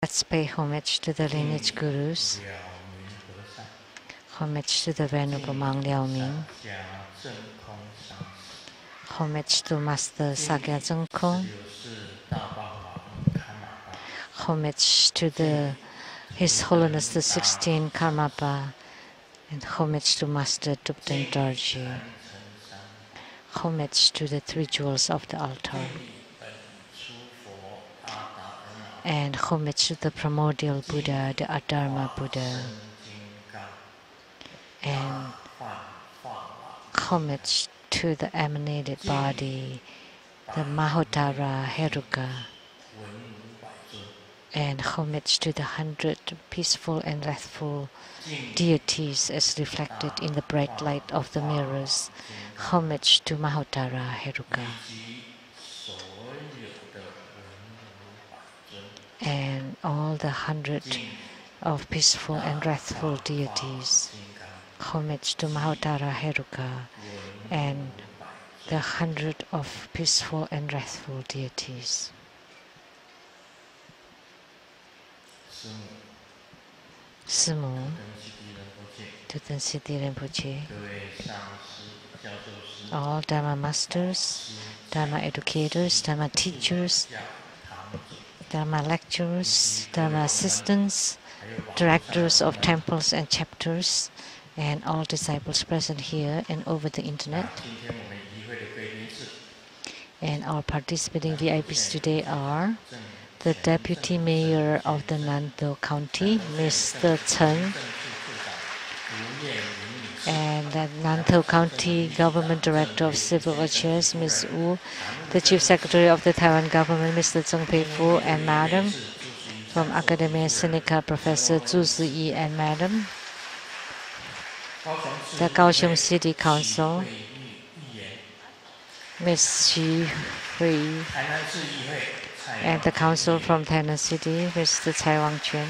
Let's pay homage to the lineage gurus. Homage to the Venerable Monk Liao Ming. Homage to Master Sakya Zengkong. Homage to His Holiness the 16th Karmapa. And homage to Master Tupten Dorji. Homage to the three jewels of the altar. And homage to the primordial Buddha, the Adharma Buddha. And homage to the emanated body, the Mahotara Heruka. And homage to the 100 peaceful and wrathful deities as reflected in the bright light of the mirrors. Homage to Mahotara Heruka. And all the 100 of peaceful and wrathful deities. Homage to Mahotara Heruka and the 100 of peaceful and wrathful deities. Simu, Tuten Siddhi Rinpoche, all Dharma masters, Dharma educators, Dharma teachers, Dharma lecturers, Dharma assistants, directors of temples and chapters, and all disciples present here and over the internet. And our participating VIPs today are the Deputy Mayor of the Nantou County, Mr. Chen, and the Nantou County Government Director of Civil Affairs, Ms. Wu, the Chief Secretary of the Taiwan Government, Mr. Zheng Peifu, and Madam, from Academia Sinica, Professor Zhu Ziyi, and Madam, the Kaohsiung City Council, Ms. Xu Hui, and the Council from Tainan City, Mr. Cai Wangquan,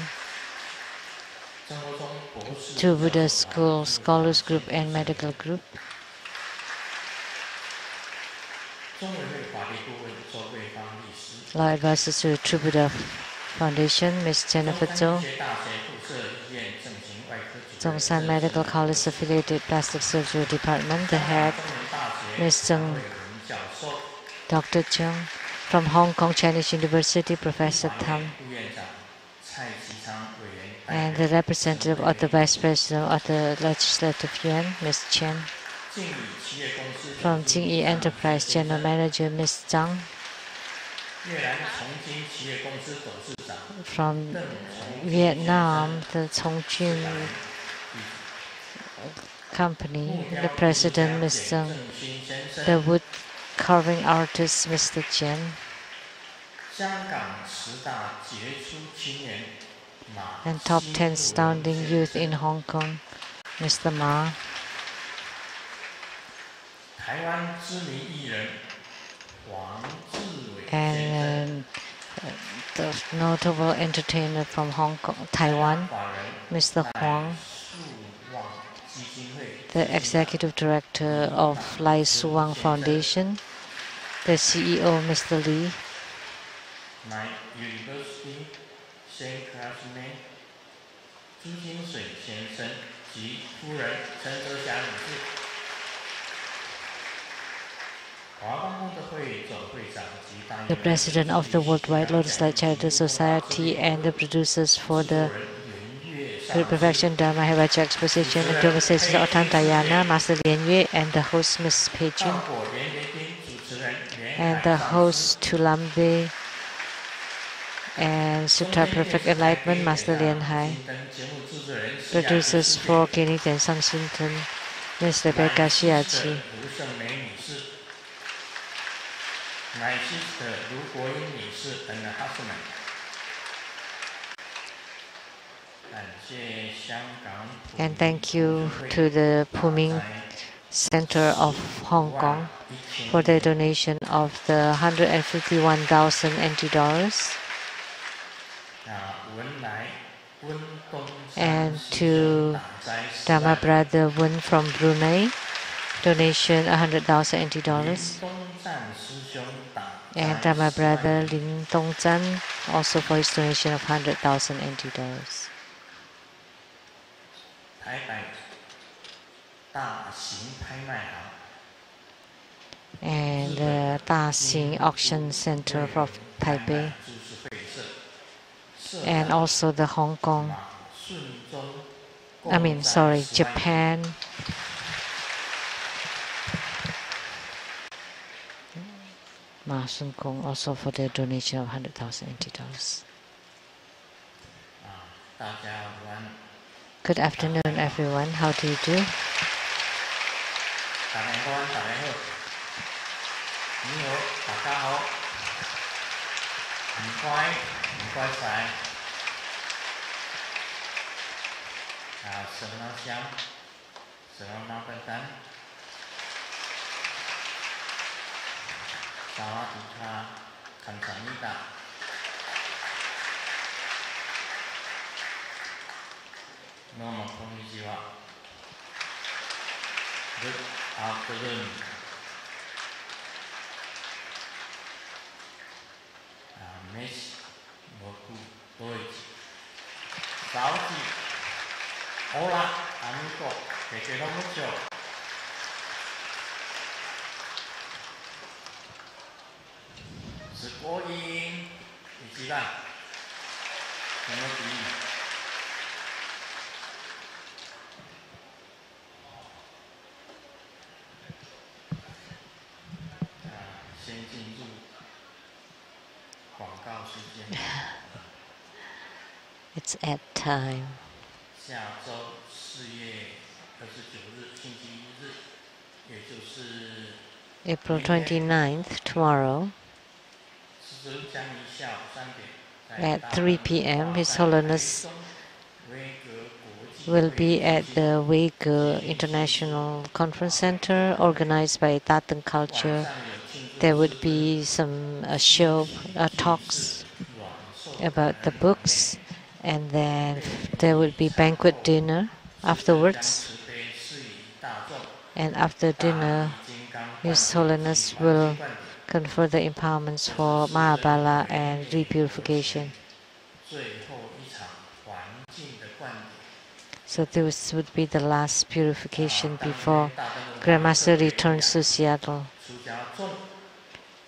Two Buddha School Scholars Group and Medical Group, Law Advisors to the True Buddha Foundation, Ms. Jennifer Zhou, Zhongshan Medical College Affiliated Plastic Surgery Department, the head, Ms. Zheng, Dr. Zheng, from Hong Kong Chinese University, Professor Tam, and the representative of the Vice President of the Legislative Yuan, Ms. Chen, from Jingyi Enterprise General Manager, Ms. Zhang, from Vietnam, the Chongqing Company, the President, Ms. Zhang, the wood carving artist, Mr. Chen, and top 10 astounding youth in Hong Kong, Mr. Ma, and the notable entertainer from Hong Kong, Taiwan, Mr. Huang, the Executive Director of Lai Suwang Foundation, the CEO, Mr. Lee, my university same classmate, 朱金水先生及夫人陈德霞女士，华光功德会总会长及大英 the President of the Worldwide Lotus Light Charity Society, and the producers for the Great Perfection Dharma Heritage Exposition and Conversations of Tantayana, Master Lian Yue, and the host, Ms. Pei Jun, and the host to Lamdre and Sutra Perfect Enlightenment, Master Lian Hai. Producers for Kenny and Sang Shinton, Ms. Rebecca Xiachi. My sister Lu Guoyin 女士 and her husband. And thank you to the Puming Center of Hong Kong for the donation of the 151,000 NT dollars. And to Dharma Brother Wen from Brunei donation 100,000 NT dollars. And my brother Lin Dongzhan also for his donation of 100,000 NT dollars. And the Daxing Auction Center of Taipei. And also the Hong Kong, Japan. Ma Sun Kong also for the donation of 100,000 NT dollars. Good afternoon, everyone. How do you do? Good afternoon. Miss Boku Deutsch. Sauti. Hola, amigo. Te quiero mucho. Scoring. Ichiban. Nono 先进入广告时间。It's ad time. 下周4月29日星期一日，也就是 April 29th, tomorrow, 石江一下午3点 at 3 p.m., His Holiness will be at the Uyghur International Conference Center organized by Tatung Culture. There would be some show talks about the books, and then there would be banquet dinner afterwards. And after dinner, His Holiness will confer the empowerments for Mahabala and repurification. So this would be the last purification before Grandmaster returns to Seattle.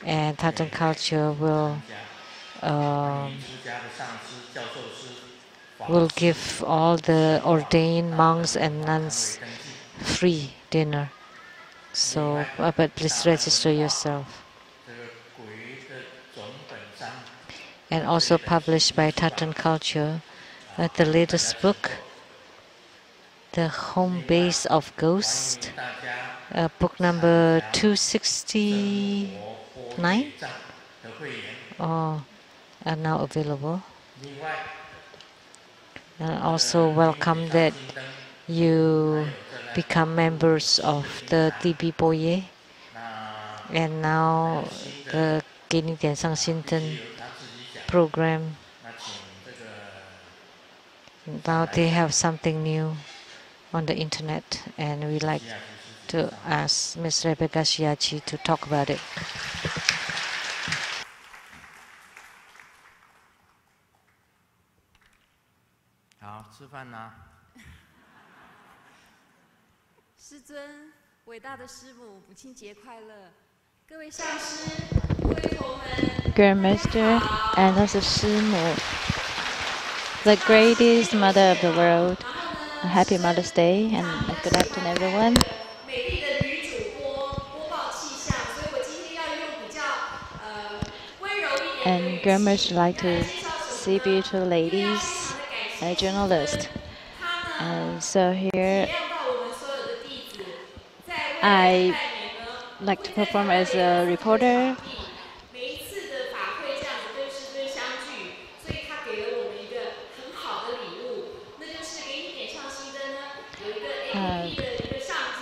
And Tatung Culture will give all the ordained monks and nuns free dinner. So, but please register yourself. And also published by Tatung Culture, the latest book, The Home Base of Ghost, book number 269, are now available. And also welcome that you become members of the TBSN. And now the 给你点上新灯 program. Now they have something new on the internet, and we like to ask Ms. Rebecca Shiachi to talk about it. 好，吃饭啦！师尊，伟大的师母，母亲节快乐！各位上师，各位同门 Grandmaster and also Shimu, the greatest mother of the world. A happy Mother's Day and good afternoon, everyone. 美丽的女主播报气象，所以我今天要用比较温柔一点的 And Grandmaster like to see beautiful ladies and a journalist. And so here I like to perform as a reporter.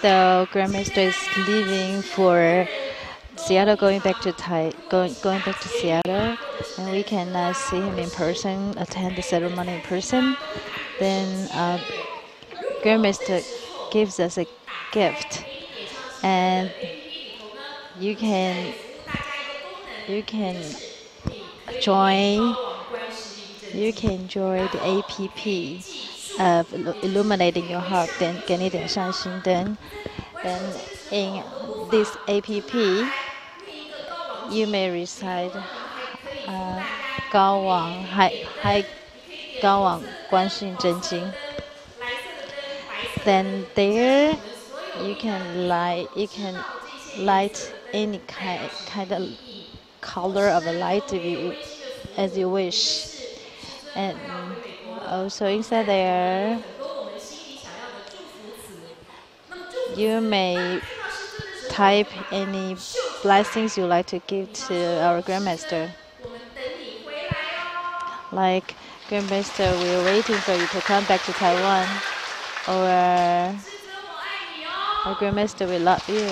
The Grandmaster is leaving for Seattle, going back to Seattle, and we can see him in person, attend the ceremony in person. Then Grandmaster gives us a gift. and you can join the app of illuminating your heart. Then 给你点上心灯. Then in this app, you may recite 高往观世音真经. Then there you can light any kind of color of a light as you wish. And also inside there, you may type any blessings you like to give to our Grandmaster. Like, Grandmaster, we're waiting for you to come back to Taiwan. Or, Grandmaster, we love you.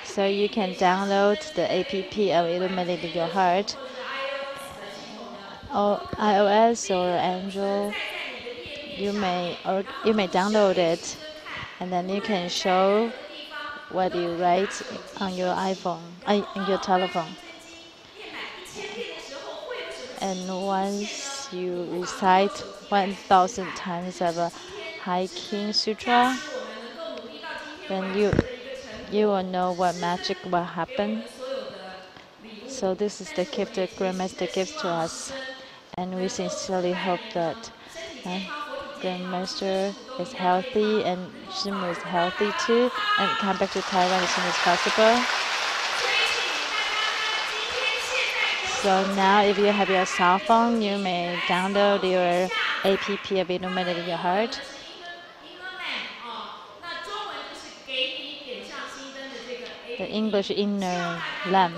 So you can download the app of Illuminating Your Heart, or iOS or Android. You may download it, and then you can show what you write on your iPhone, on your telephone. And once you recite 1,000 times of a High King Sutra, then you will know what magic will happen. So this is the gift that Grandmaster gives to us, and we sincerely hope that Grandmaster is healthy and Shimu is healthy too, and come back to Taiwan as soon as possible. So now, if you have your cell phone, you may download your app of Illuminating Your Heart. The English inner lamp.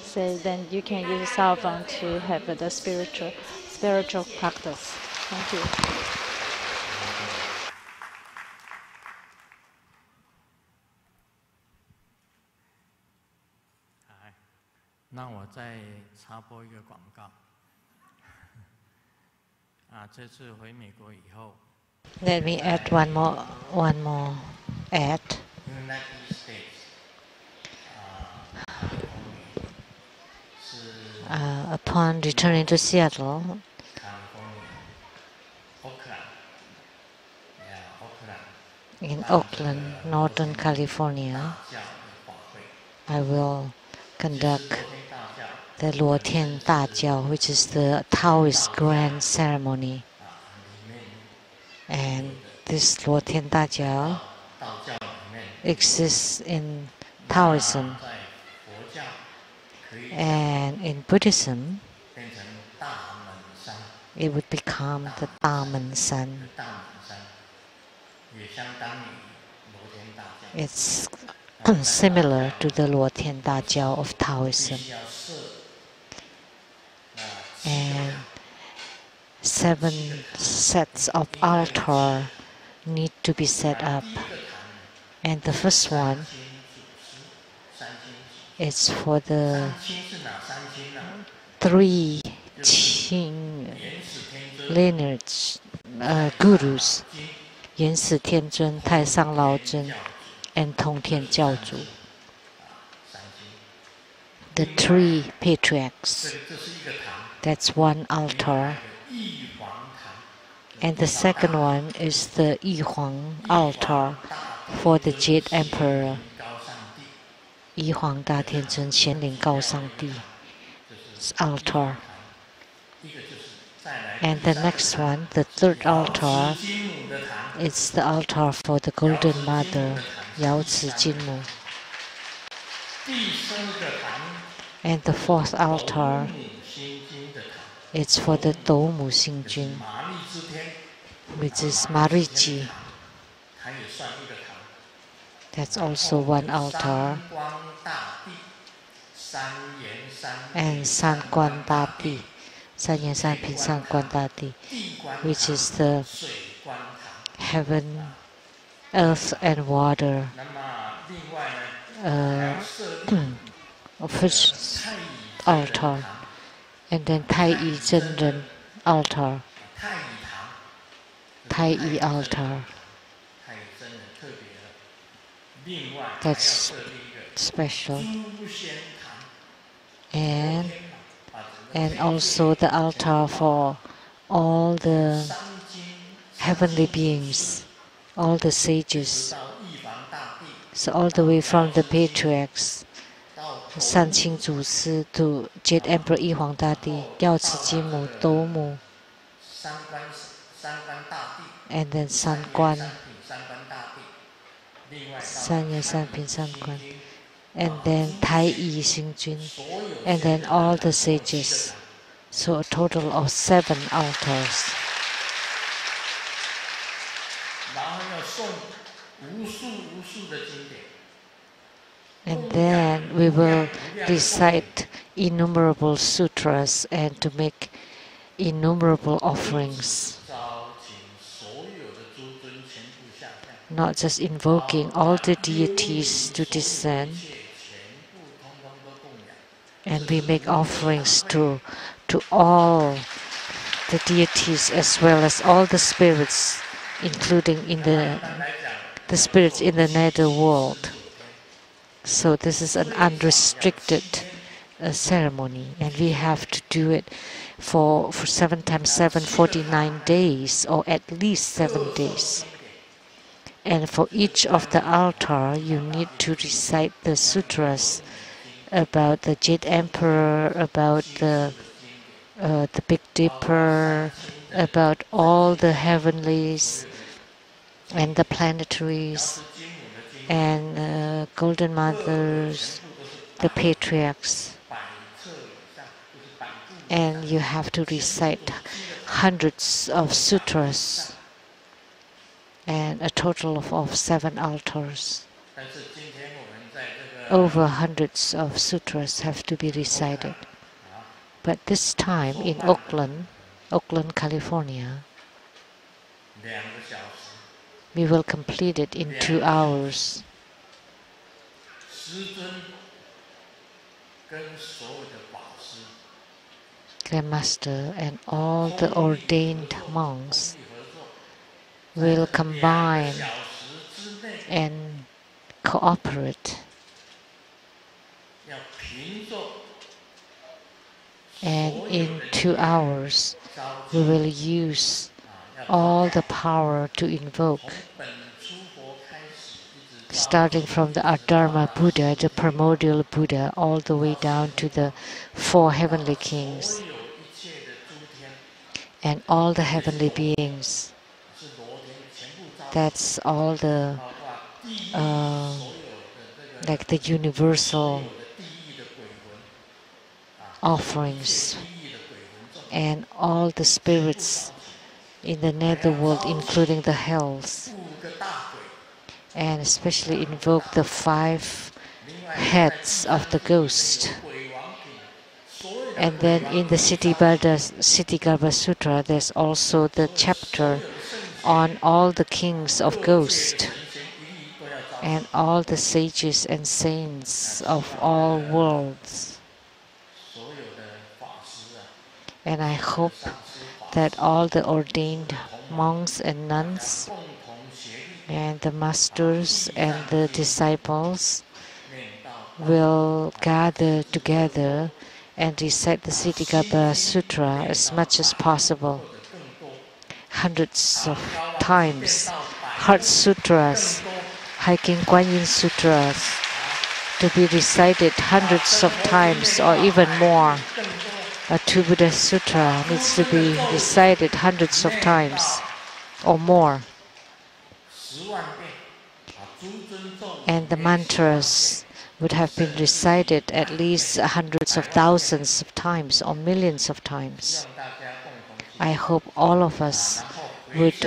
So then you can use a cell phone to have the spiritual practice. Thank you. 那我再插播一个广告。这次回美国以后 Let me add one more ad. United States, Upon returning to Seattle, in Oakland, Northern California, I will conduct the Luo Tian Da Jiao, which is the Taoist grand ceremony. And this Luo Tian Da Jiao exists in Taoism, and in Buddhism, it would become the Damen San. It's similar to the Luo Tian Da Jiao of Taoism. And 7 sets of altar need to be set up. And the first one is for the 3 Qing lineage gurus, 元始天尊、太上老尊 and 通天教主. The 3 patriarchs. That's one altar. And the second one is the Yi Huang altar for the Jade Emperor. Yi Huang Da Tian Zhen Xian Ling Gao Sang Di's altar. And the next one, the third altar, it's the altar for the Golden Mother, Yao Ci Jinmu. And the fourth altar, it's for the Dou Mu Xing Jun, which is Mariji. That's also one altar. And San Guan Da Di, San Yan San Pin San Guan Da Di, which is the heaven, earth, and water altar. And then Tai Yi Zhenren altar. Tai altar. That's special. And also the altar for all the heavenly beings, all the sages. So all the way from the patriarchs, 善清祖师 to Jet Emperor 玉皇大帝, 药师金母, 斗母, and then 三官, 三元三品三官, and then 太乙星君, and then all the sages. So a total of 7 altars. And then we will recite innumerable sutras and to make innumerable offerings. Not just invoking all the deities to descend, and we make offerings to all the deities as well as all the spirits, including in the spirits in the nether world. So this is an unrestricted ceremony, and we have to do it for 7 times 7, 49 days, or at least 7 days. And for each of the altar, you need to recite the sutras about the Jet Emperor, about the Big Dipper, about all the heavenlies and the planetaries, and golden mothers, the patriarchs. And you have to recite hundreds of sutras and a total of 7 altars. Over hundreds of sutras have to be recited. But this time in Oakland, California, we will complete it in 2 hours. Grandmaster and all the ordained monks will combine and cooperate. And in 2 hours, we will use all the power to invoke, starting from the Adharma Buddha, the primordial Buddha, all the way down to the 4 heavenly kings and all the heavenly beings. That's all the like the universal offerings, and all the spirits in the netherworld, including the hells, and especially invoke the 5 heads of the ghost. And then in the Siddhigarbha Sutra, there's also the chapter on all the kings of ghosts and all the sages and saints of all worlds. And I hope that all the ordained monks and nuns and the masters and the disciples will gather together and recite the Siddhigarbha Sutra as much as possible. Hundreds of times. Heart Sutras, Hiking Guanyin Sutras, to be recited hundreds of times or even more. A Two Buddha Sutra needs to be recited hundreds of times or more. And the mantras would have been recited at least hundreds of thousands of times or millions of times. I hope all of us would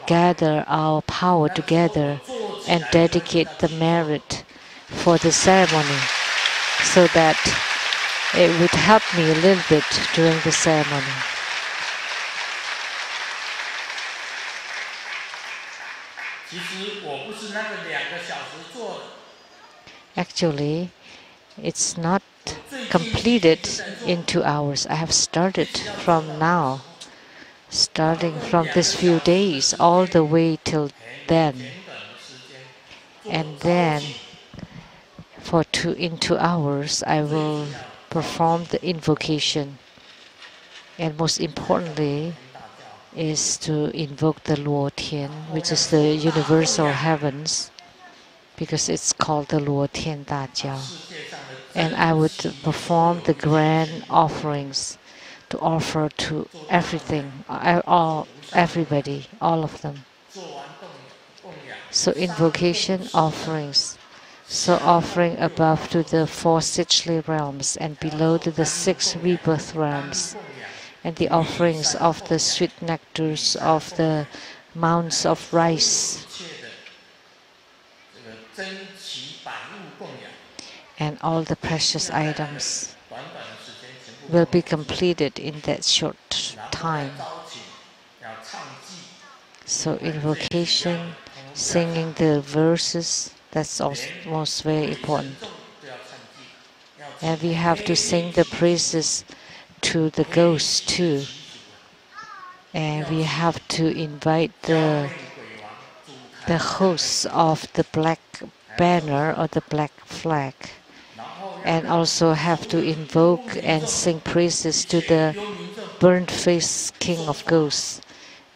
gather our power together and dedicate the merit for the ceremony so that it would help me a little bit during the ceremony. Actually, it's not completed in 2 hours. I have started from now, starting from these few days all the way till then. And then in 2 hours, I will perform the invocation. And most importantly is to invoke the Luo Tian, which is the universal heavens, because it's called the Luo Tian Da Jiao. And I would perform the grand offerings to offer to everybody, all of them. So invocation offerings. So offering above to the 4 Sichli realms and below to the 6 rebirth realms. And the offerings of the sweet nectars of the mounds of rice. And all the precious items will be completed in that short time. So invocation, singing the verses, that's also very important. And we have to sing the praises to the ghosts too. And we have to invite the hosts of the black banner or the black flag. And also have to invoke and sing praises to the burnt-faced king of ghosts.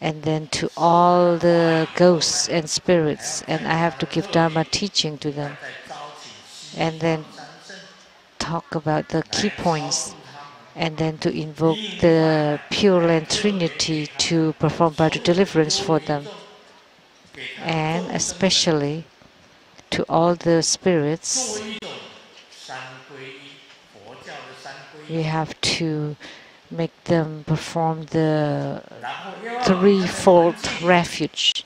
And then to all the ghosts and spirits. And I have to give Dharma teaching to them. And then talk about the key points. And then to invoke the Pure Land Trinity to perform vital deliverance for them. And especially to all the spirits, we have to make them perform the threefold refuge,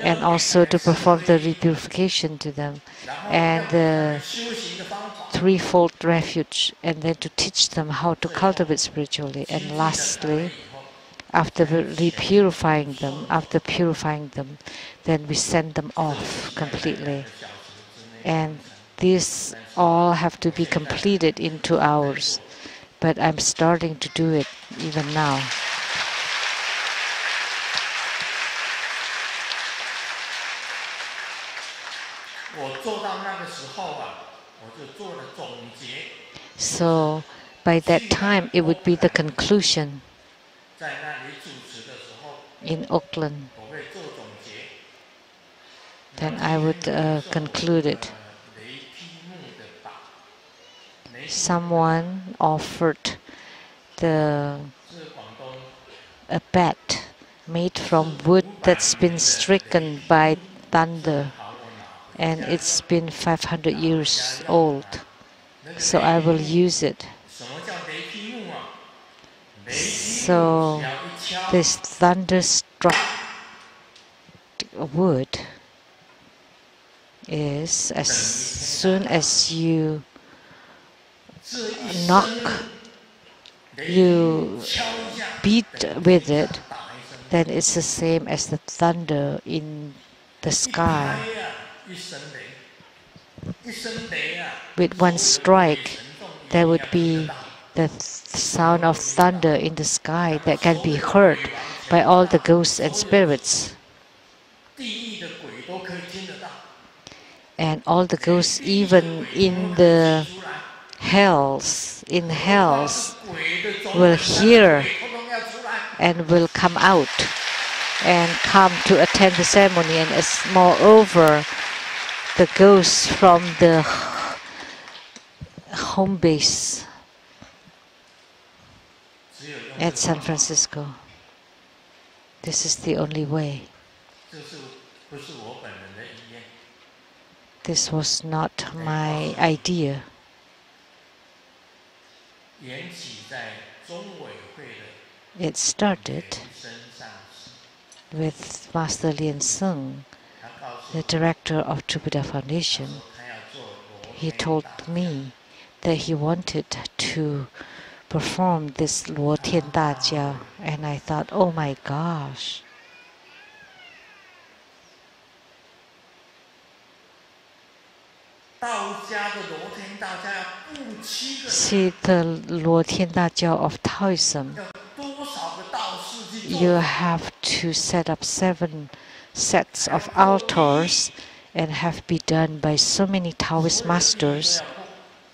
and also to perform the repurification to them, and the threefold refuge, and then to teach them how to cultivate spiritually. And lastly, after purifying them, then we send them off completely. And these all have to be completed in 2 hours. But I'm starting to do it even now. So by that time, it would be the conclusion in Auckland. Then I would conclude it. Someone offered a bat made from wood that's been stricken by thunder, and it's been 500 years old. So I will use it. So this thunderstruck wood is, as soon as you you beat with it, then it's the same as the thunder in the sky. With one strike, there would be the sound of thunder in the sky that can be heard by all the ghosts and spirits. And all the ghosts, even in the hells, will hear and will come out and come to attend the ceremony. And as moreover, the ghosts from the home base at San Francisco. This is the only way. This was not my idea. It started with Master Lien Sung, the director of True Buddha Foundation. He told me that he wanted to perform this Luo Tian Da Jia, and I thought, oh my gosh. See, the Luo Tian Da Jiao of Taoism you have to set up 7 sets of altars and have been done by so many Taoist masters.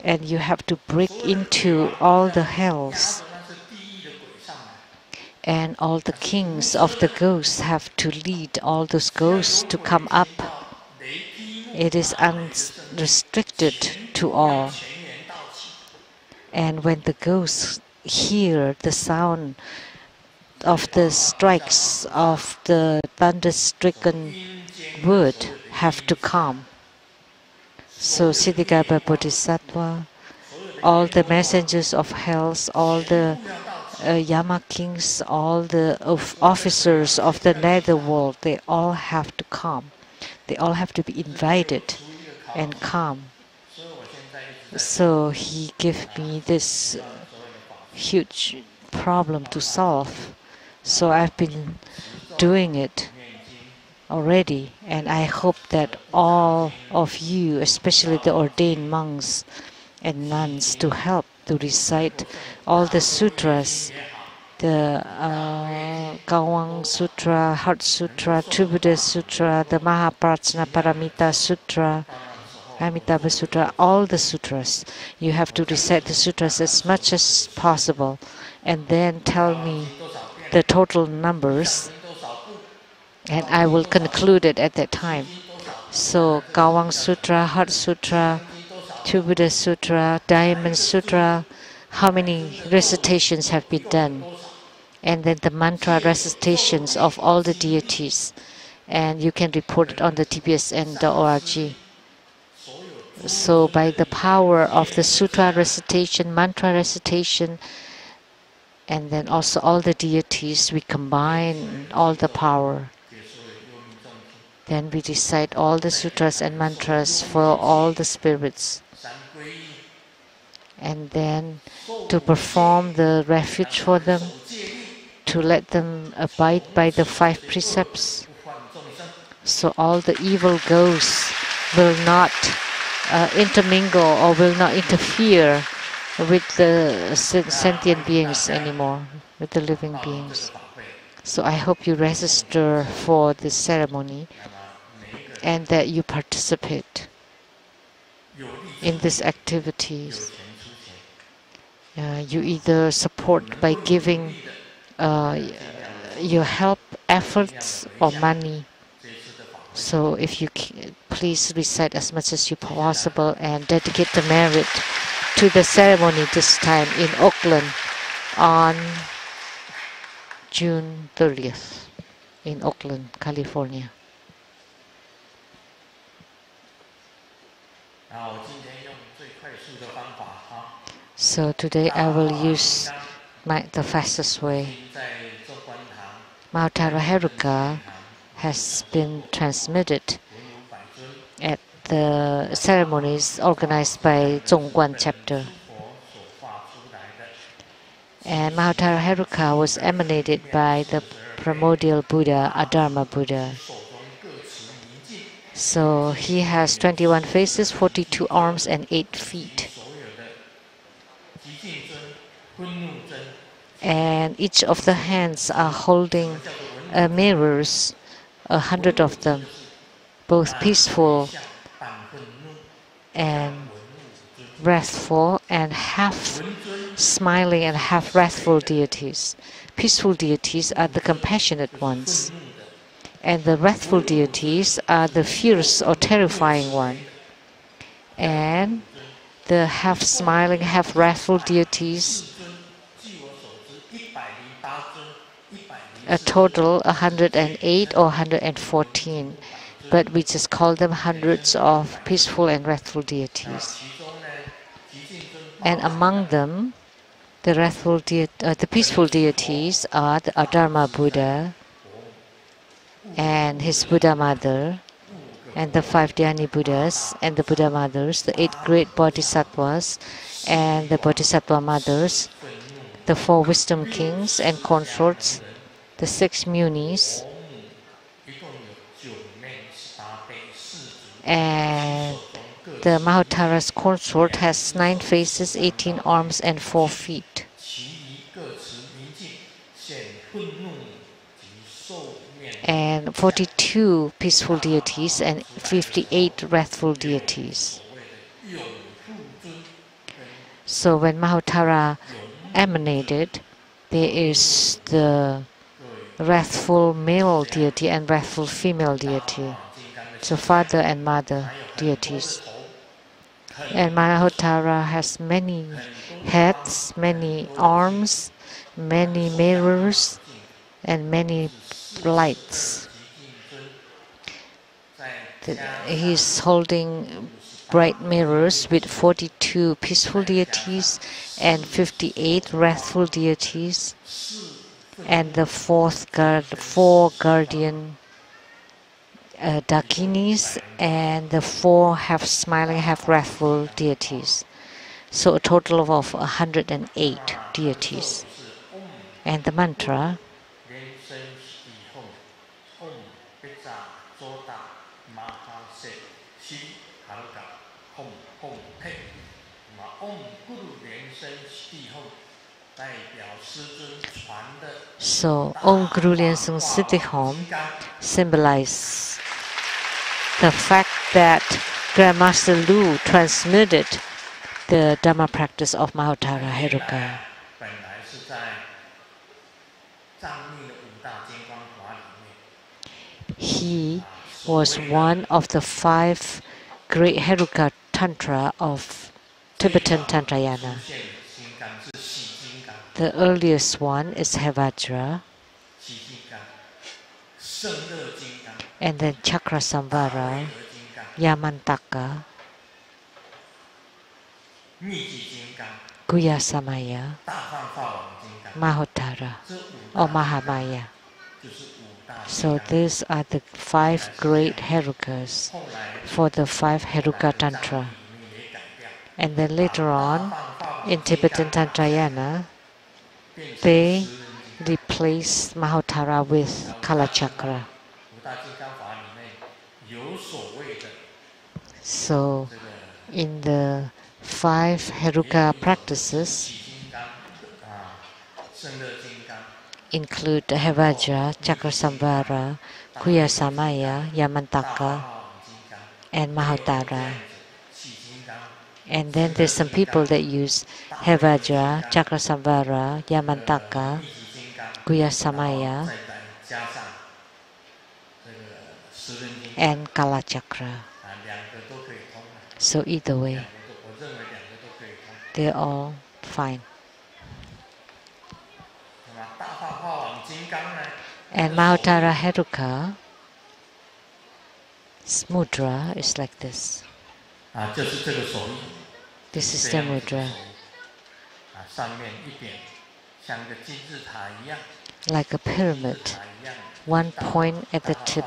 And you have to break into all the hells. And all the kings of the ghosts have to lead all those ghosts to come up. It is unrestricted to all. And when the ghosts hear the sound of the strikes of the thunder-stricken wood, have to come. So Siddhigarbha Bodhisattva, all the messengers of hells, all the Yama kings, all the officers of the netherworld, they all have to come. They all have to be invited and come. So he gave me this huge problem to solve. So I've been doing it already, and I hope that all of you, especially the ordained monks and nuns, to help to recite all the sutras, the Gawang Sutra, Heart Sutra, Tribuddha Sutra, the Mahaprajna Paramita Sutra, Amitabha Sutra, all the sutras. You have to recite the sutras as much as possible and then tell me the total numbers, and I will conclude it at that time. So Gawang Sutra, Heart Sutra, Tribuddha Sutra, Diamond Sutra, how many recitations have been done? And then the mantra recitations of all the deities. And you can report it on the TBSN.org. So by the power of the sutra recitation, mantra recitation, and then also all the deities, we combine all the power. Then we recite all the sutras and mantras for all the spirits. And then to perform the refuge for them, to let them abide by the 5 precepts. So all the evil ghosts will not intermingle or will not interfere with the sentient beings anymore, with the living beings. So I hope you register for this ceremony and that you participate in these activities. You either support by giving your help, efforts, or money. So if you please recite as much as you possible and dedicate the merit to the ceremony this time in Oakland on June 30th in Oakland, California. So today I will use the fastest way. Mautara Heruka has been transmitted at the ceremonies organized by Zongguan chapter. And Mautara Heruka was emanated by the primordial Buddha, Adharma Buddha. So he has 21 faces, 42 arms, and 8 feet. And each of the hands are holding mirrors, 100 of them, both peaceful and wrathful, and half smiling and half wrathful deities. Peaceful deities are the compassionate ones, and the wrathful deities are the fierce or terrifying one. And the half smiling, half wrathful deities, a total 108 or 114, but we just call them hundreds of peaceful and wrathful deities. And among them, the peaceful deities are the Adharma Buddha and his Buddha mother, and the 5 Dhyani Buddhas and the Buddha mothers, the 8 great Bodhisattvas and the Bodhisattva mothers, the 4 wisdom kings and consorts, the 6 munis, and the Mahautara's consort has 9 faces, 18 arms, and 4 feet. and 42 peaceful deities and 58 wrathful deities. So when Mahotara emanated, there is the wrathful male deity and wrathful female deity. So father and mother deities. And Mahotara has many heads, many arms, many mirrors, and many lights. He's holding bright mirrors with 42 peaceful deities and 58 wrathful deities, and the four guardian Dakinis, and the four half smiling, half wrathful deities. So a total of 108 deities. And the mantra, so Om Guru Lien Sung Siddhi Hom symbolizes the fact that Grandmaster Lu transmitted the Dharma practice of Mahotara Heruka. He was one of the 5 great Heruka Tantra of Tibetan Tantrayana. The earliest one is Hevajra, and then Chakra Samvara, Yamantaka, Guya Samaya, Mahotara, or Mahamaya. So these are the 5 great Herukas for the 5 Heruka Tantra. And then later on, in Tibetan Tantrayana, they replaced Mahotara with Kalachakra. So in the 5 Heruka practices include Hevajra, Chakrasamvara, Kuya Samaya, Yamantaka, and Mahotara. And then there's some people that use Hevajra, Chakrasamvara, Yamantaka, Kuya Samaya, and Kalachakra. So either way, they're all fine. And Mahotara Heruka mudra is like this. This is the mudra. Like a pyramid, one point at the tip,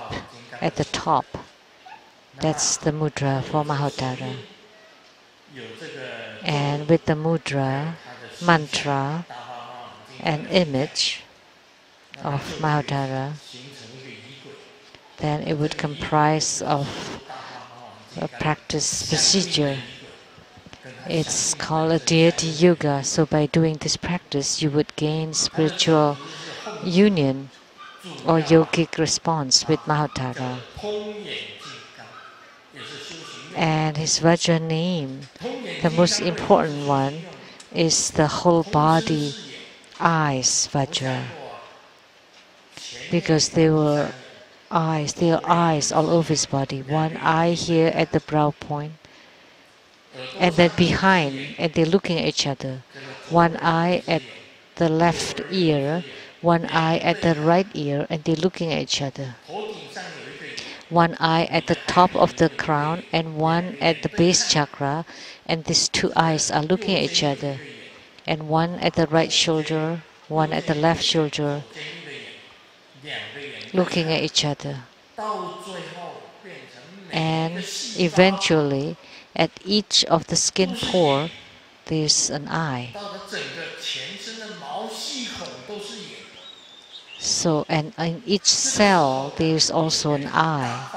at the top. That's the mudra for Mahotara. And with the mudra, mantra, and image of Mahotara, then it would comprise of a practice procedure. It's called a deity yoga. So by doing this practice, you would gain spiritual union or yogic response with Mahotara. And his Vajra name, the most important one, is the whole body eyes Vajra. Because there are eyes all over his body. One eye here at the brow point, and then behind, and they're looking at each other. One eye at the left ear, one eye at the right ear, and they're looking at each other. One eye at the top of the crown and one at the base chakra, and these 2 eyes are looking at each other. And one at the right shoulder, one at the left shoulder, looking at each other. And eventually, at each of the skin pore, there's an eye. So, and in each cell, there's also an eye.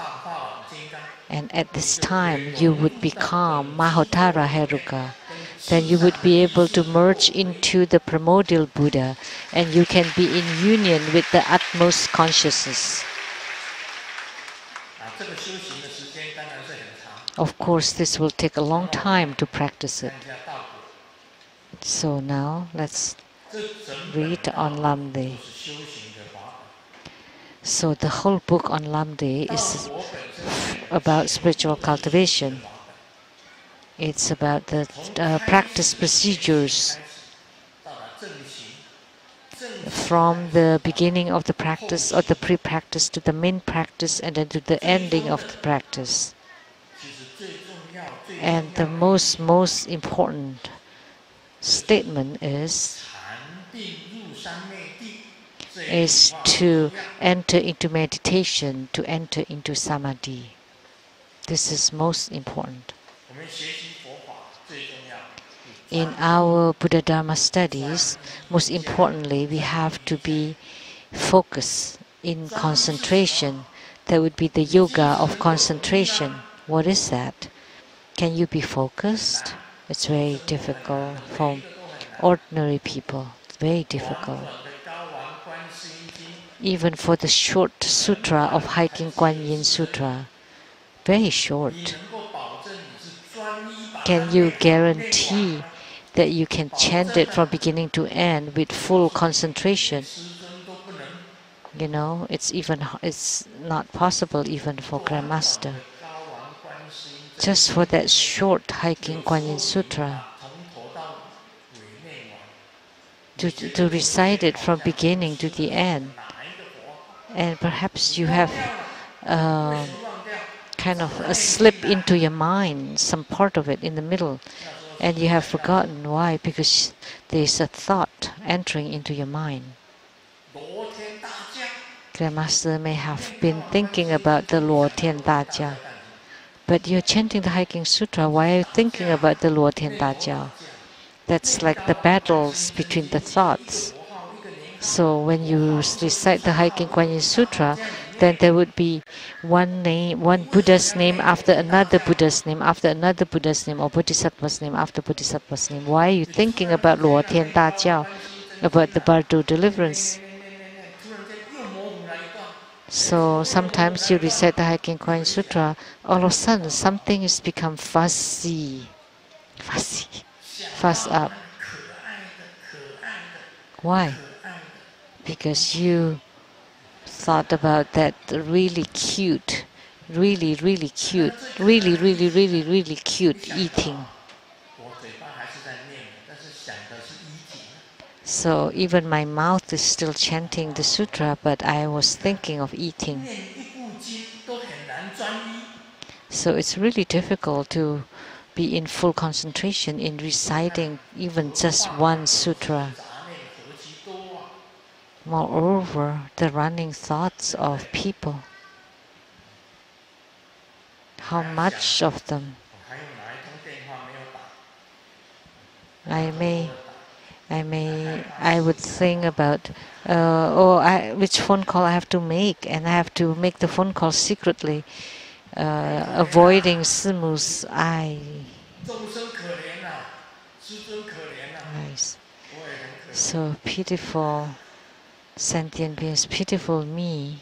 And at this time, you would become Mahotara Heruka. Then you would be able to merge into the primordial Buddha, and you can be in union with the utmost consciousness. Of course, this will take a long time to practice it. So now let's read on Lamdre. So the whole book on Lamdre is about spiritual cultivation. It's about the practice procedures from the beginning of the practice or the pre-practice to the main practice and then to the ending of the practice. And the most important statement is to enter into meditation, to enter into samadhi. This is most important. In our Buddha Dharma studies, most importantly, we have to be focused in concentration. That would be the yoga of concentration. What is that? Can you be focused? It's very difficult for ordinary people. It's very difficult. Even for the short sutra of Hiking Guan Yin Sutra, very short. Can you guarantee that you can chant it from beginning to end with full concentration? You know, it's not possible even for Grandmaster. Just for that short Hiking Guan Yin Sutra, to recite it from beginning to the end, and perhaps you have kind of a slip into your mind, some part of it in the middle, and you have forgotten. Why? Because there's a thought entering into your mind. Grandmaster may have been thinking about the Luo Tian Da Jia, but you're chanting the Hiking Sutra. Why are you thinking about the Luo Tian Da Jia? That's like the battles between the thoughts. So when you recite the Hiking Guan Yin Sutra, then there would be one name, one Buddha's name after another Buddha's name, after another Buddha's name, or Bodhisattva's name after Bodhisattva's name. Why are you thinking about Luo Tian Da Jiao, about the Bardo deliverance? So sometimes you recite the Hiking Guan Yin Sutra, all of a sudden something has become fuzzy up. Why? Because you thought about that really cute eating. So even my mouth is still chanting the sutra, but I was thinking of eating. So it's really difficult to be in full concentration in reciting even just one sutra. Moreover, the running thoughts of people. How much of them? I would think about, which phone call I have to make, and I have to make the phone call secretly, avoiding Simu's eye. Nice. So pitiful sentient beings, pitiful me.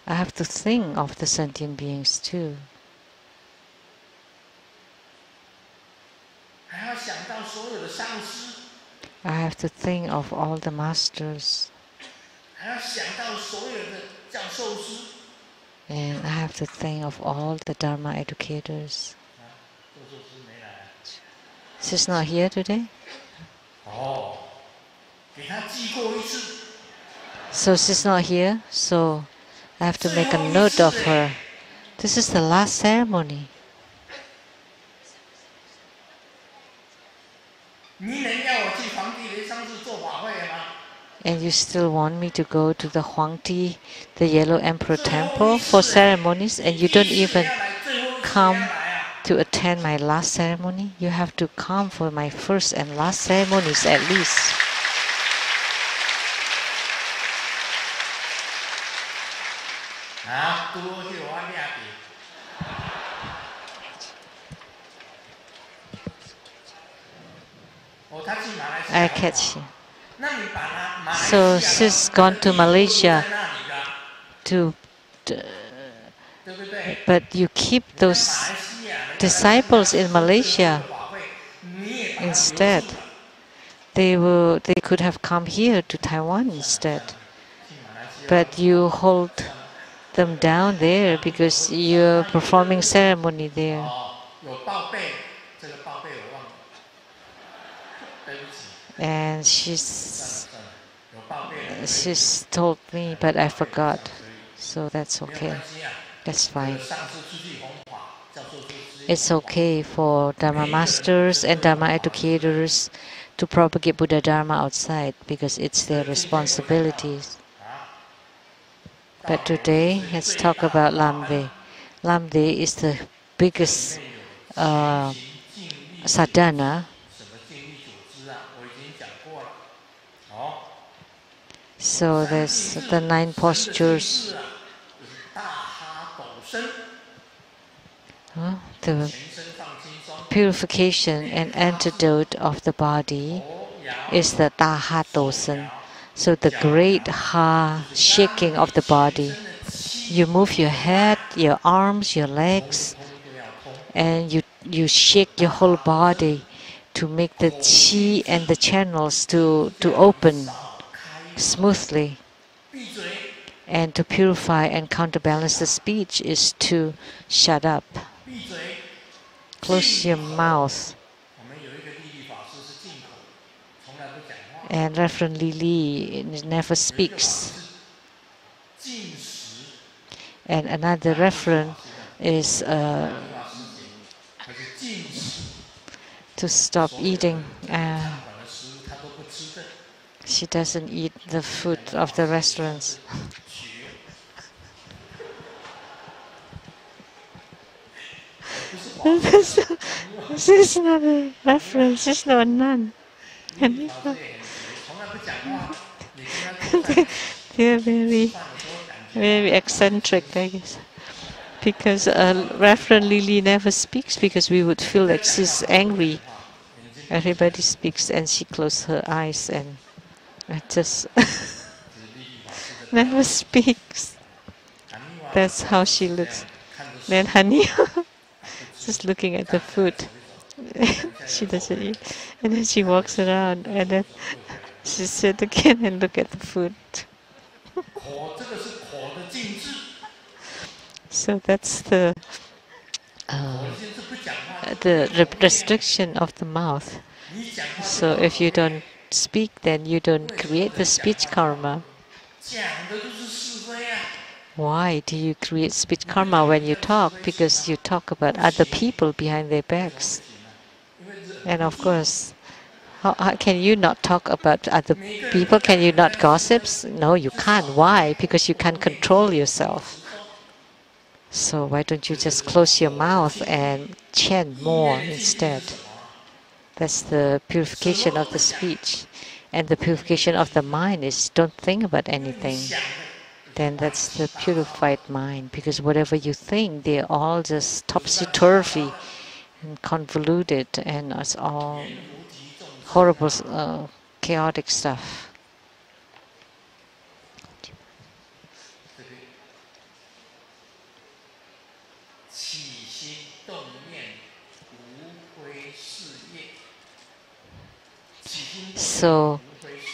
I have to think of the sentient beings too. I have to think of all the masters. And I have to think of all the Dharma educators. She's not here today? So she's not here, so I have to make a note of her. This is the last ceremony. And you still want me to go to the Huangti, the Yellow Emperor Temple for ceremonies, and you don't even come to attend my last ceremony? You have to come for my first and last ceremonies at least. I catch you. So she's gone to Malaysia. to but you keep those disciples in Malaysia instead. They could have come here to Taiwan instead. But you hold them down there because you're performing ceremony there. And she's told me, but I forgot. So that's okay. That's fine. It's okay for Dharma masters and Dharma educators to propagate Buddha Dharma outside because it's their responsibilities. But today, let's talk about Lamdre. Lamdre is the biggest sadhana. So there's the 9 postures. The purification and antidote of the body is the Taha Dosan. So the great ha shaking of the body. You move your head, your arms, your legs, and you shake your whole body to make the chi and the channels to open smoothly. And to purify and counterbalance the speech is to shut up. Close your mouth. And Reverend Lily never speaks. And another reference is to stop eating. She doesn't eat the food of the restaurants. This is not a reference. It's not a nun. They're very, very eccentric, I guess. Because Reverend Lily never speaks because we would feel like she's angry. Everybody speaks and she closes her eyes and just never speaks. That's how she looks. Then Honey just looking at the food. She doesn't eat. And then she walks around and then she sits again and look at the food. So that's the restriction of the mouth. So if you don't speak, then you don't create the speech karma. Why do you create speech karma when you talk? Because you talk about other people behind their backs. And of course, how can you not talk about other people? Can you not gossip? No, you can't. Why? Because you can't control yourself. So why don't you just close your mouth and chant more instead? That's the purification of the speech. And the purification of the mind is don't think about anything. Then that's the purified mind. Because whatever you think, they're all just topsy-turvy and convoluted, and it's all horrible, chaotic stuff. So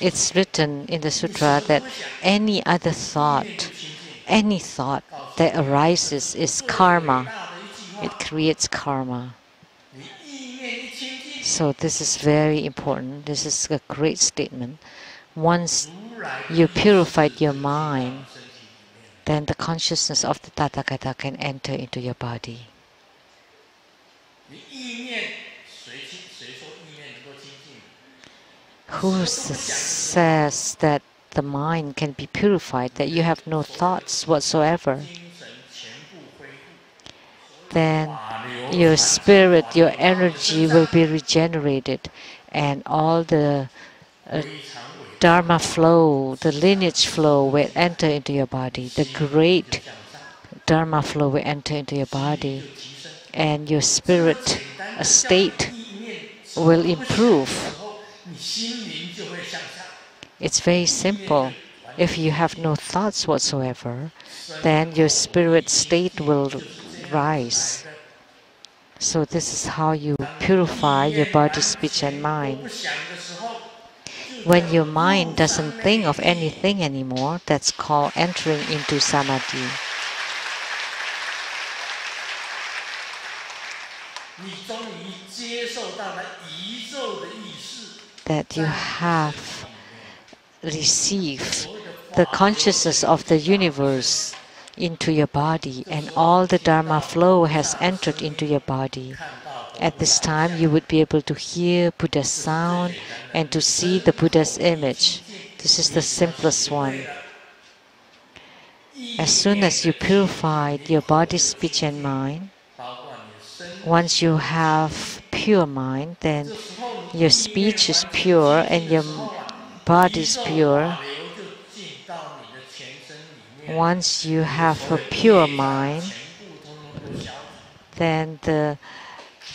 it's written in the sutra that any other thought, any thought that arises is karma. It creates karma. So this is very important. This is a great statement. Once you purified your mind, then the consciousness of the Tathagata can enter into your body. Who says that the mind can be purified, that you have no thoughts whatsoever? Then your spirit, your energy will be regenerated, and all the Dharma flow, the lineage flow will enter into your body. The great Dharma flow will enter into your body, and your spirit state will improve. It's very simple. If you have no thoughts whatsoever, then your spirit state will rise. So this is how you purify your body, speech, and mind. When your mind doesn't think of anything anymore, that's called entering into samadhi. That you have received the consciousness of the universe into your body, and all the Dharma flow has entered into your body. At this time, you would be able to hear Buddha's sound and to see the Buddha's image. This is the simplest one. As soon as you purified your body, speech, and mind, once you have pure mind, then your speech is pure and your body is pure. Once you have a pure mind, then the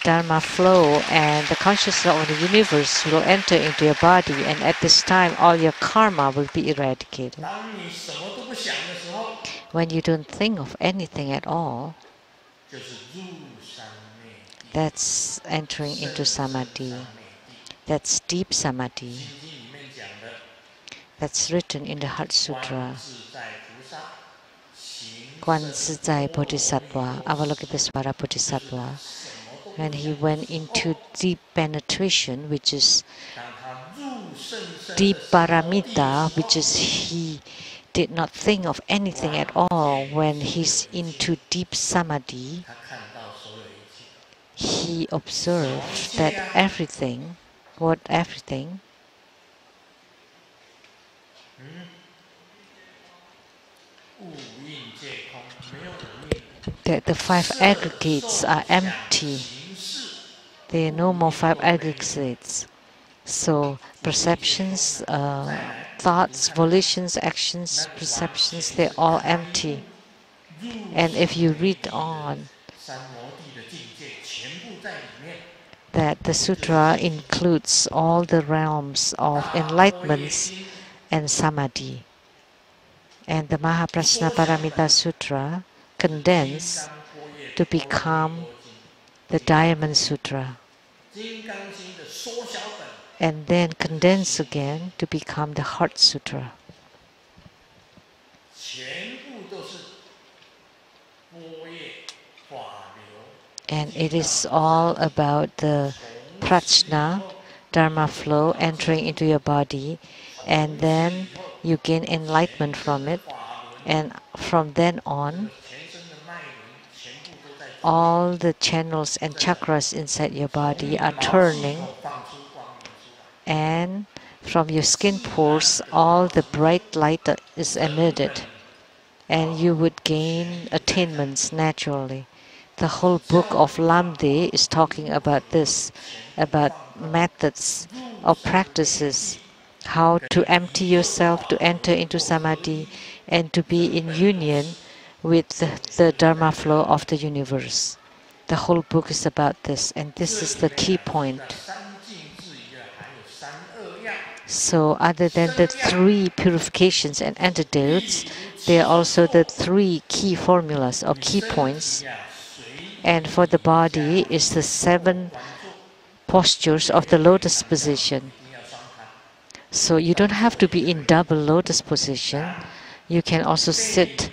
Dharma flow and the consciousness of the universe will enter into your body, and at this time all your karma will be eradicated. When you don't think of anything at all, that's entering into samadhi. That's deep samadhi. That's written in the Heart Sutra. Quan Zizai Bodhisattva, Avalokitesvara Bodhisattva, when he went into deep penetration, which is deep paramita, which is he did not think of anything at all. When he's into deep samadhi, he observed that everything, that the five aggregates are empty. There are no more five aggregates. So perceptions, thoughts, volitions, actions, perceptions, they're all empty. And if you read on, that the sutra includes all the realms of enlightenments and samadhi. And the Mahaprajna Paramita Sutra condensed to become the Diamond Sutra, and then condensed again to become the Heart Sutra. And it is all about the prajna, Dharma flow entering into your body, and then you gain enlightenment from it, and from then on, all the channels and chakras inside your body are turning, and from your skin pores, all the bright light is emitted, and you would gain attainments naturally. The whole book of Lamdre is talking about this, about methods of practices, how to empty yourself, to enter into samadhi, and to be in union with the Dharma flow of the universe. The whole book is about this, and this is the key point. So other than the three purifications and antidotes, there are also the three key formulas or key points. And for the body is the 7 postures of the lotus position. So you don't have to be in double lotus position. You can also sit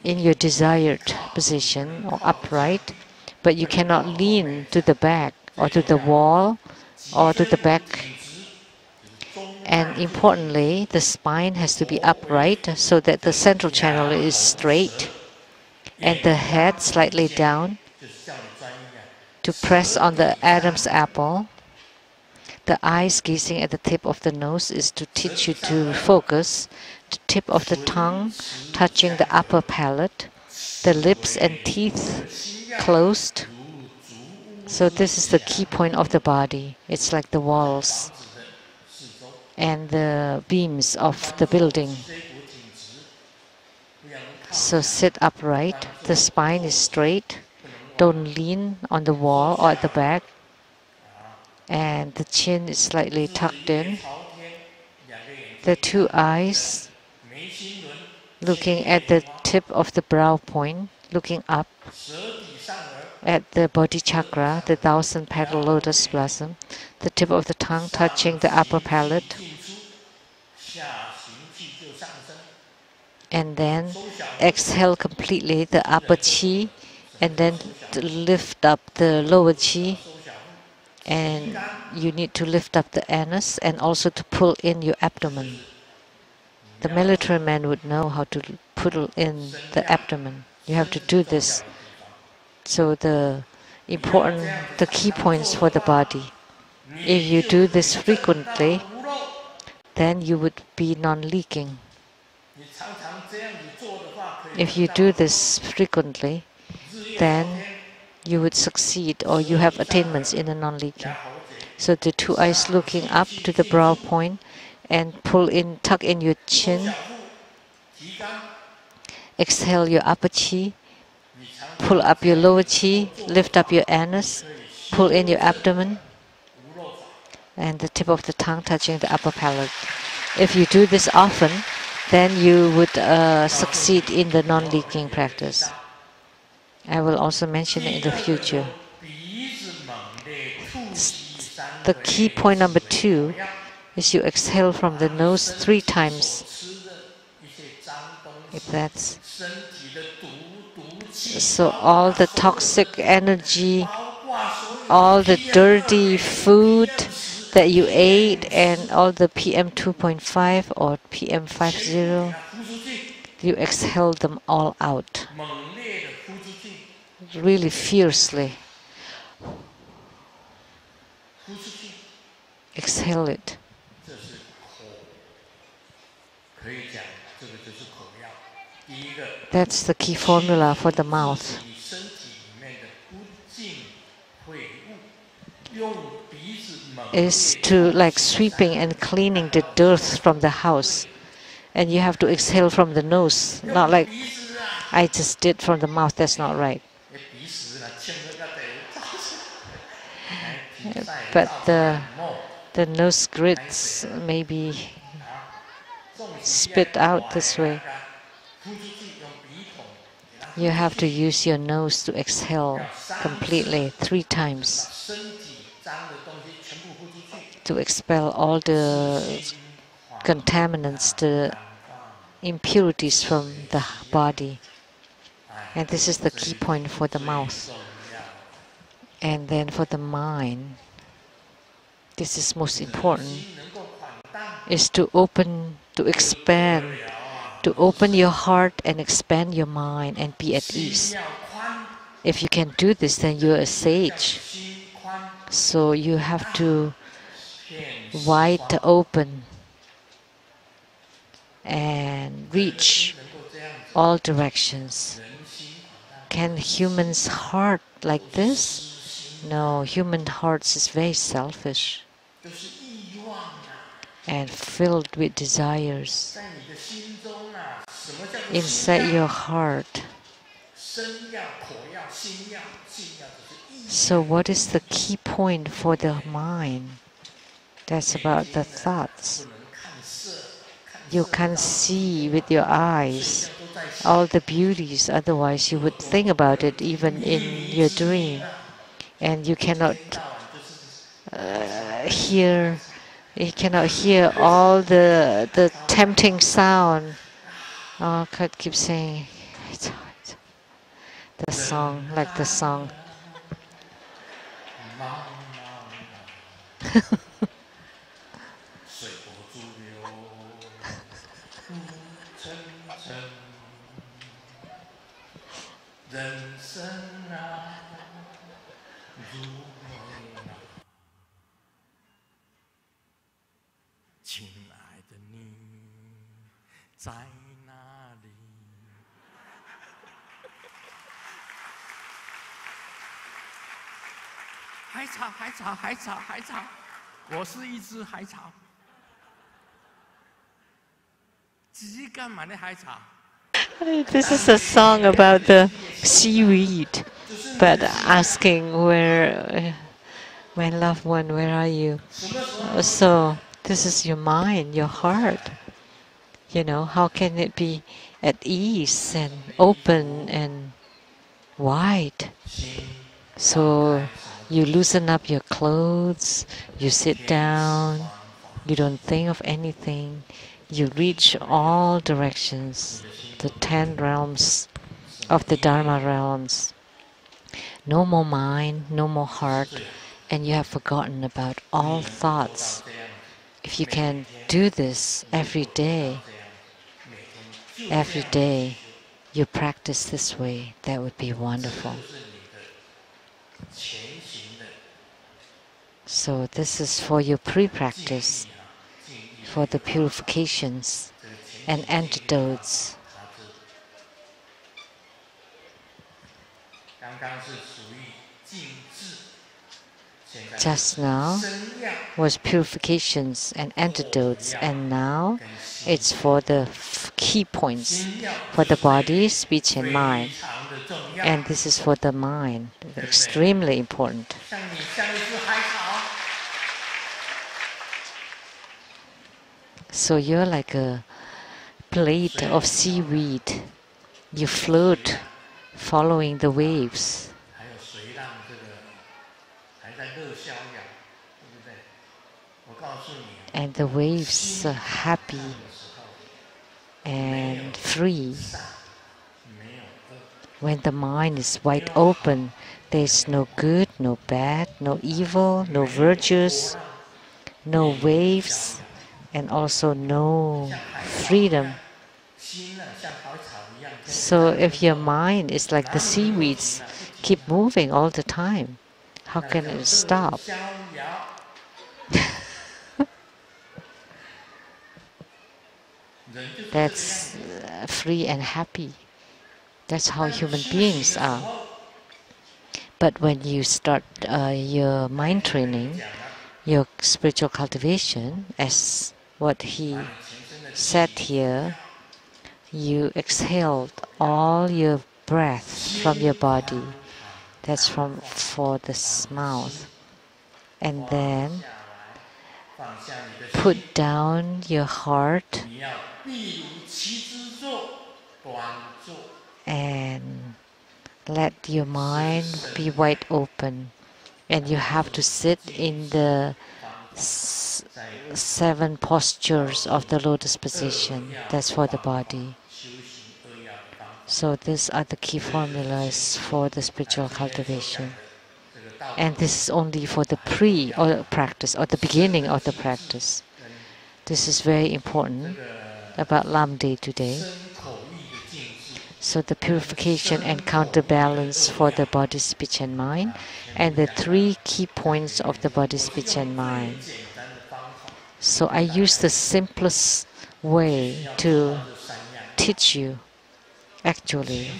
in your desired position or upright, but you cannot lean to the back or to the wall or to the back. And importantly, the spine has to be upright so that the central channel is straight and the head slightly down to press on the Adam's apple. The eyes gazing at the tip of the nose is to teach you to focus. The tip of the tongue touching the upper palate. The lips and teeth closed. So this is the key point of the body. It's like the walls and the beams of the building. So sit upright. The spine is straight. Don't lean on the wall or at the back. And the chin is slightly tucked in. The 2 eyes looking at the tip of the brow point, looking up at the body chakra, the 1,000-petal lotus blossom, the tip of the tongue touching the upper palate, and then exhale completely the upper chi, and then to lift up the lower chi, and you need to lift up the anus and also to pull in your abdomen. The military man would know how to pull in the abdomen. You have to do this. So the key points for the body. If you do this frequently, then you would be non-leaking. If you do this frequently, then you would succeed or you have attainments in the non-leaking. So the two eyes looking up to the brow point and tuck in your chin. Exhale your upper chi. Pull up your lower chi, lift up your anus, pull in your abdomen, and the tip of the tongue touching the upper palate. If you do this often, then you would succeed in the non-leaking practice. I will also mention it in the future. The key point number 2 is you exhale from the nose 3 times. If that's so, all the toxic energy, all the dirty food that you ate, and all the PM 2.5 or PM 50, you exhale them all out, really fiercely. Exhale it. That's the key formula for the mouth. Is to like sweeping and cleaning the dirt from the house. And you have to exhale from the nose, not like I just did from the mouth. That's not right. But the nose grits maybe spit out this way. You have to use your nose to exhale completely 3 times to expel all the contaminants, the impurities from the body. And this is the key point for the mouth. And then for the mind, this is most important, is to open, to expand, to open your heart and expand your mind and be at ease. If you can do this, then you're a sage. So you have to wide open and reach all directions. Can humans' heart like this? No, human hearts is very selfish and filled with desires. Inside your heart. So what is the key point for the mind? That's about the thoughts. You can't see with your eyes all the beauties, otherwise you would think about it even in your dream. And you cannot hear all the tempting sound. Oh, Kurt keeps saying, the song, like the song. This is a song about the seaweed, but asking where, my loved one, where are you? So this is your mind, your heart. You know, how can it be at ease and open and wide? So you loosen up your clothes, you sit down, you don't think of anything, you reach all directions, the 10 realms of the Dharma realms. No more mind, no more heart, and you have forgotten about all thoughts. If you can do this every day, you practice this way, that would be wonderful. So this is for your pre-practice, for the purifications and antidotes. Just now was purifications and antidotes, and now it's for the key points for the body, speech, and mind. And this is for the mind, extremely important. So you're like a plate of seaweed. You float following the waves. And the waves are happy and free. When the mind is wide open, there is no good, no bad, no evil, no virtues, no waves, and also no freedom. So if your mind is like the seaweeds, keep moving all the time, how can it stop? That's free and happy. That's how human beings are. But when you start your mind training, your spiritual cultivation, as what he said here, you exhaled all your breath from your body. That's for the mouth. And then put down your heart and let your mind be wide open. And you have to sit in the 7 postures of the lotus position. That's for the body. So these are the key formulas for the spiritual cultivation. And this is only for the practice or the beginning of the practice. This is very important about Lamdre today. So the purification and counterbalance for the body, speech, and mind, and the 3 key points of the body, speech, and mind. So I use the simplest way to teach you. Actually,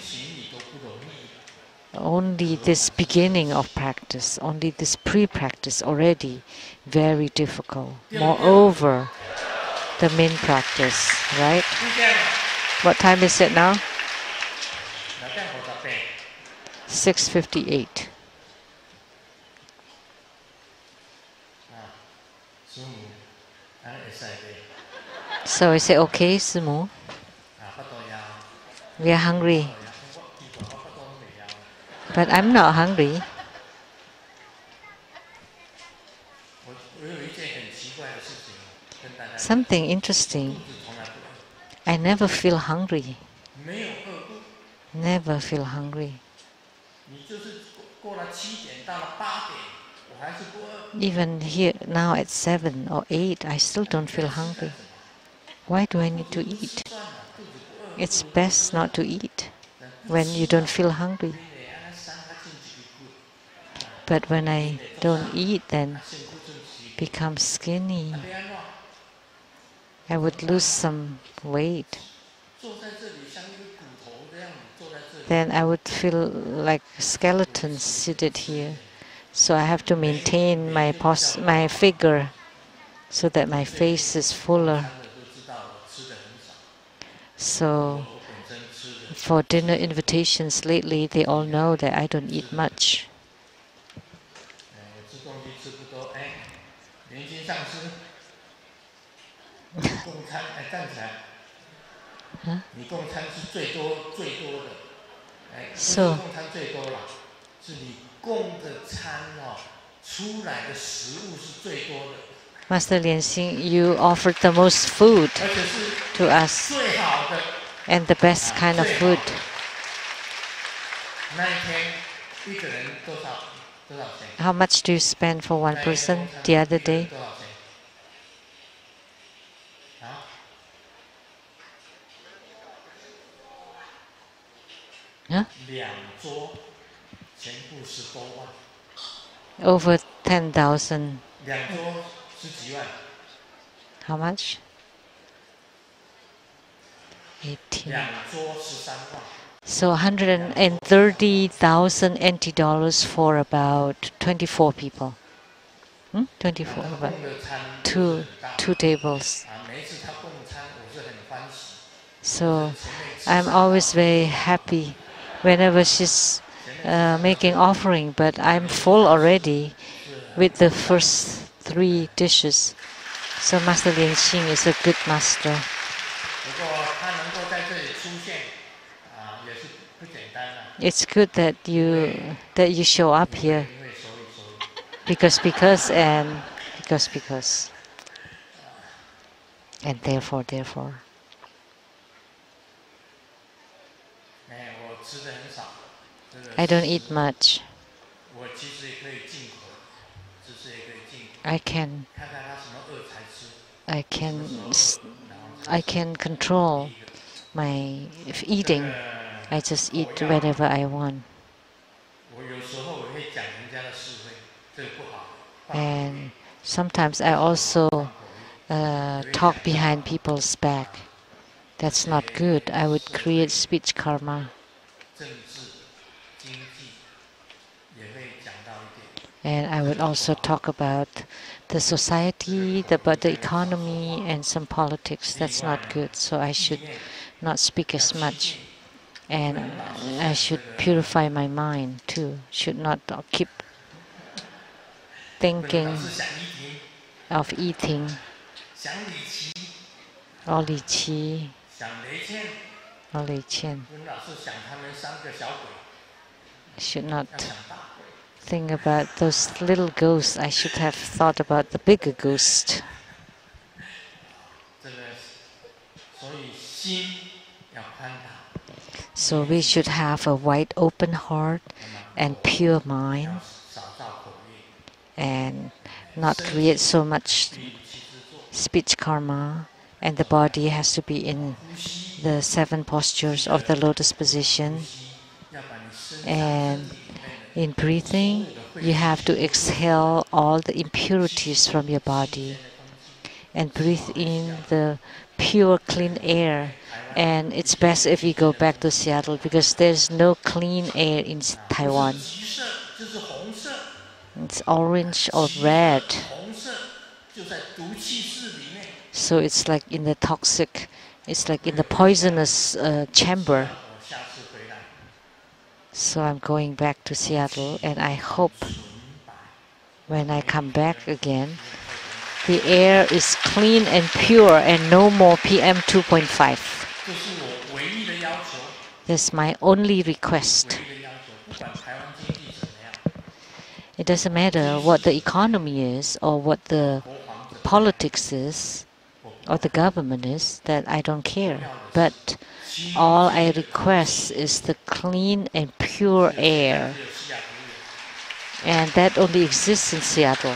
only this beginning of practice, only this pre-practice already very difficult. Moreover, the main practice, right? What time is it now? 6:58. So is it okay, Simu? We are hungry. But I'm not hungry. Something interesting. I never feel hungry. Never feel hungry. Even here now at 7 or 8, I still don't feel hungry. Why do I need to eat? It's best not to eat when you don't feel hungry. But when I don't eat, then become skinny. I would lose some weight. Then I would feel like a skeleton seated here. So I have to maintain my figure so that my face is fuller. So for dinner invitations lately, they all know that I don't eat much. Huh? 你供餐是最多的，不是 So 供餐最多啦，是你供的餐出来的食物是最多的。 Master Lianxing, you offered the most food 而且是 to us 最好的 and the best kind of 最好 food. 的。那一天一个人多少钱？ How much do you spend for one 那一天 person 供餐 the other 一个人 day? 多少钱？啊？ Huh? 2桌全部10多万。 Over 10,000. 2桌10几万。 How much? 18. 2桌13万。 So 130,000 NT dollars for about 24 people. 24, 他 about 供的餐都是 two 很大 two tables. 每一次他供餐，我是很欢喜。 So I'm always very happy whenever she's making offering, but I'm full already with the first 3 dishes. So Master Lianxing is a good master. 不过他能够在这里出现，也是不简单了。 It's good that you show up here 因为所以， because and therefore. 我吃的很少。这个 I don't eat much. 我其实也可以进口，其实也可以进口。 I can 看看他什么饿才吃。 I can control my eating. I just eat whatever I want. 我有时候我会讲人家的是非，这个不好。 And sometimes I also talk behind people's back. That's not good. I would create speech karma. 政治、经济也会讲到一点。 And I would also talk about the society, about the economy, and some politics. That's not good. So I should not speak as much. And I should purify my mind too. Should not keep 不能 thinking 老是想依婷， of eating 想李琦， or li qi 想雷倩， or li qian. 不能老是想他们3个小鬼， Should not 要想大鬼。 think about those little ghosts. I should have thought about the bigger ghost. 这个，所以心要宽大， So we should have a wide open heart and pure mind 要少造口业， and not create so much 必其之作。 speech karma. And the body has to be in 呼吸， the 7 postures of the lotus position. 要把你身上 And 身体里面的 in breathing, you have to exhale all the impurities from your body and breathe in the pure, clean air. And it's best if you go back to Seattle because there's no clean air in Taiwan. 橘色就是红色， It's orange or red. 红色就在毒气室里面。 So it's like in the toxic, it's like in the poisonous chamber. 我下次回来， So I'm going back to Seattle and I hope 纯白， when I come back again, the air is clean and pure and no more PM 2.5. 这是我唯一的要求， That's my only request. 唯一的要求，不管台湾经济怎么样， It doesn't matter what the economy is or what the 国防怎么样， politics is or the government is, that I don't care. But 心 all I request is the clean and pure air. 只有西雅图有。 And that only exists in Seattle.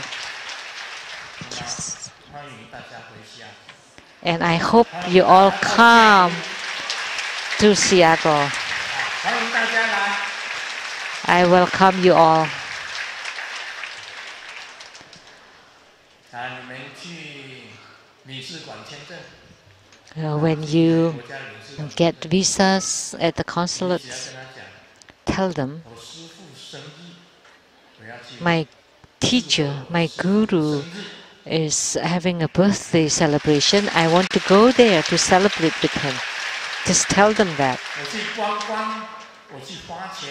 欢迎大家回西雅图。 And I hope you all come to Seattle. 欢迎大家来。 I welcome you all. 你们去领事馆签证， When you 国家领事馆 get visas at the 只要 consulates, 跟他讲， tell them 我师父生日，我要去 my teacher, my guru 生日。 is having a birthday celebration. I want to go there to celebrate with him. Just tell them that. 我去观光，我去花钱，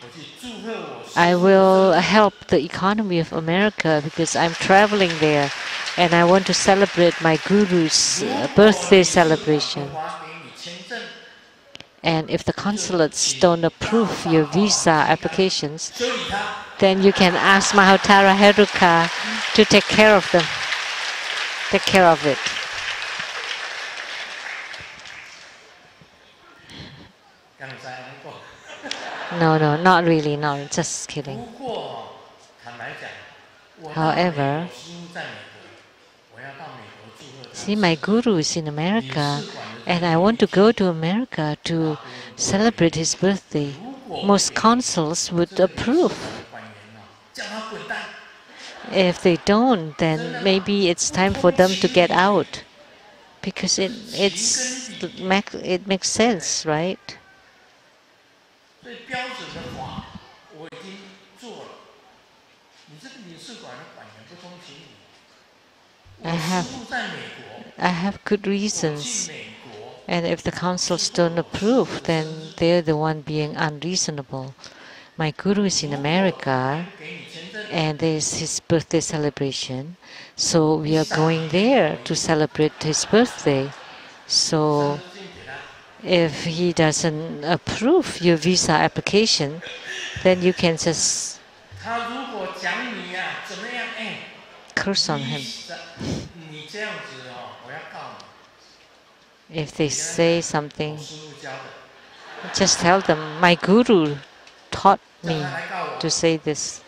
我去祝贺我师父 I will help the economy of America because I'm traveling there and I want to celebrate my guru's birthday celebration. 花给你签证， And if the consulates don't approve your visa applications, then you can ask Mahotara Haruka to take care of them. Take care of it. No, not really. No, just kidding. However, see, my guru is in America, and I want to go to America to celebrate his birthday. Most consuls would approve. If they don't, then maybe it's time for them to get out, because it makes sense, right? I have good reasons, and if the councils don't approve, then they're the one being unreasonable. My guru is in America, and there's his birthday celebration, so we are going there to celebrate his birthday. So if he doesn't approve your visa application, then you can just curse on him. If they say something, just tell them, my guru taught me to say this.